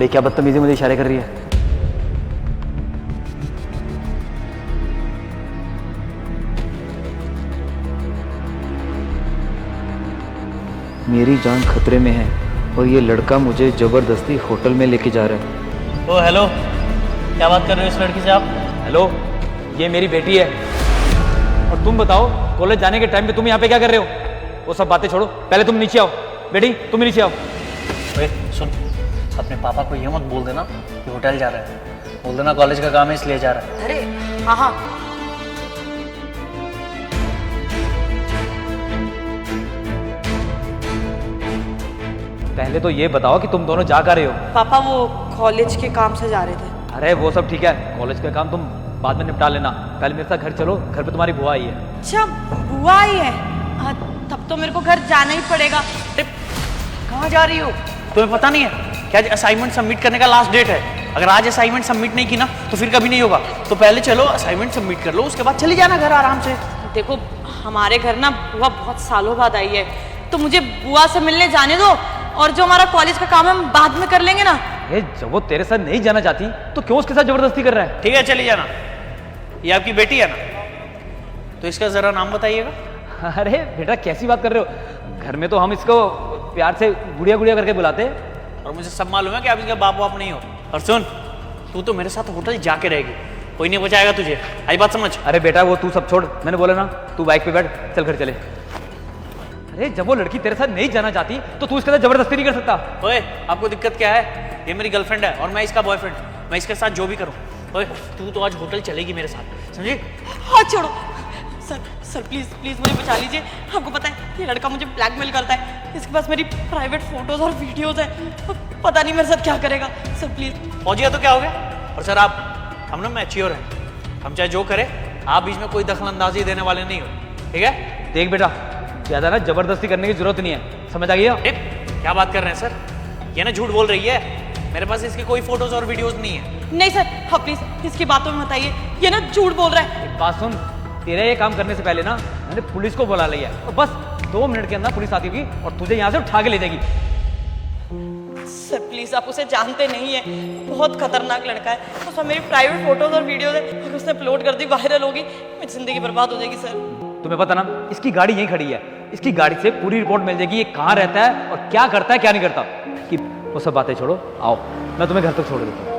देख क्या बदतमीजी मुझे इशारे कर रही है। मेरी जान खतरे में है और ये लड़का मुझे जबरदस्ती होटल में लेके जा रहा है। ओ हेलो, क्या बात कर रहे हो इस लड़की से आप? हेलो, ये मेरी बेटी है। और तुम बताओ, कॉलेज जाने के टाइम पे तुम यहाँ पे क्या कर रहे हो? वो सब बातें छोड़ो, पहले तुम नीचे आओ। बेटी तुम नीचे आओ। ओए सुन, अपने पापा को ये मत बोल देना कि होटल जा रहा है, बोल देना कॉलेज का काम है इसलिए जा रहा है। अरे हाँ हाँ, पहले तो ये बताओ कि तुम दोनों जा कर रहे हो? पापा वो कॉलेज के काम से जा रहे थे। अरे वो सब ठीक है, कॉलेज का काम तुम बाद में निपटा लेना। पहले मेरे साथ घर चलो, घर पे तुम्हारी बुआ आई है। अच्छा बुआ आई है? तब तो मेरे को घर जाना ही पड़ेगा। कहाँ जा रही हो? तुम्हें पता नहीं है क्या असाइनमेंट सबमिट करने का लास्ट डेट है? अगर आज असाइनमेंट सबमिट नहीं की ना तो फिर कभी नहीं होगा। तो पहले चलो असाइनमेंट सबमिट कर लो, उसके बाद चली जाना घर आराम से। देखो हमारे घर ना बुआ बहुत सालों बाद आई है, तो मुझे बुआ से मिलने जाने दो, और जो हमारा कॉलेज का काम है हम बाद में कर लेंगे ना। जब वो तेरे साथ नहीं जाना चाहती तो क्यों उसके साथ जबरदस्ती कर रहा है? ठीक है चली जाना। ये आपकी बेटी है ना, तो इसका जरा नाम बताइएगा। अरे बेटा कैसी बात कर रहे हो? घर में तो हम इसको प्यार से गुड़िया गुड़िया करके बुलाते हैं। और मुझे सब मालूम है कि आप इसका बाप वाप नहीं हो। और सुन, तू तो मेरे साथ होटल जाके रहेगी, कोई नहीं बचाएगा तुझे, आई बात समझ? अरे बेटा वो तू सब छोड़, मैंने बोला ना तू बाइक पे बैठ, चल घर चले। अरे जब वो लड़की तेरे साथ नहीं जाना चाहती तो तू इसके साथ जबरदस्ती नहीं कर सकता। ओए आपको दिक्कत क्या है? ये मेरी गर्लफ्रेंड है और मैं इसका बॉयफ्रेंड, मैं इसके साथ जो भी करूँ। ओए तू तो आज होटल चलेगी मेरे साथ, समझी? हाथ छोड़ो सर, सर प्लीज प्लीज मुझे बचा लीजिए। आपको पता है ये लड़का मुझे ब्लैकमेल करता है, इसके पास मेरी प्राइवेट फोटोज और वीडियोज हैं, पता नहीं मेरे साथ क्या करेगा। Sir please. पहुंच गया तो क्या हो गया? और सर आप, हम ना मैच्योर हैं, हम चाहे जो करें, आप बीच में कोई दखल अंदाजी देने वाले नहीं हो, ठीक है? देख बेटा, ज्यादा ना जबरदस्ती करने की जरूरत नहीं है, समझ आ गया? क्या बात कर रहे हैं सर? ये ना झूठ बोल रही है, मेरे पास इसकी कोई फोटोज और वीडियोज नहीं है। नहीं सर, हाँ प्लीज इसकी बातों में बताइए, ये ना झूठ बोल रहा है। एक बात सुन, तेरे ये काम करने से पहले ना मैंने पुलिस को बुला लिया है, और बस 2 मिनट के अंदर पुलिस आती होगी और तुझे यहाँ से उठा के ले जाएगी। सर प्लीज, आप उसे जानते नहीं है, बहुत खतरनाक लड़का है। उसमें मेरी प्राइवेट फोटोज और वीडियोज है, अगर उसने अपलोड कर दी वायरल होगी, मेरी जिंदगी बर्बाद हो जाएगी सर। तुम्हें पता ना इसकी गाड़ी यहीं खड़ी है, इसकी गाड़ी से पूरी रिपोर्ट मिल जाएगी, ये कहाँ रहता है और क्या करता है क्या नहीं करता। कि वो सब बातें छोड़ो, आओ मैं तुम्हें घर तक छोड़ देता हूँ।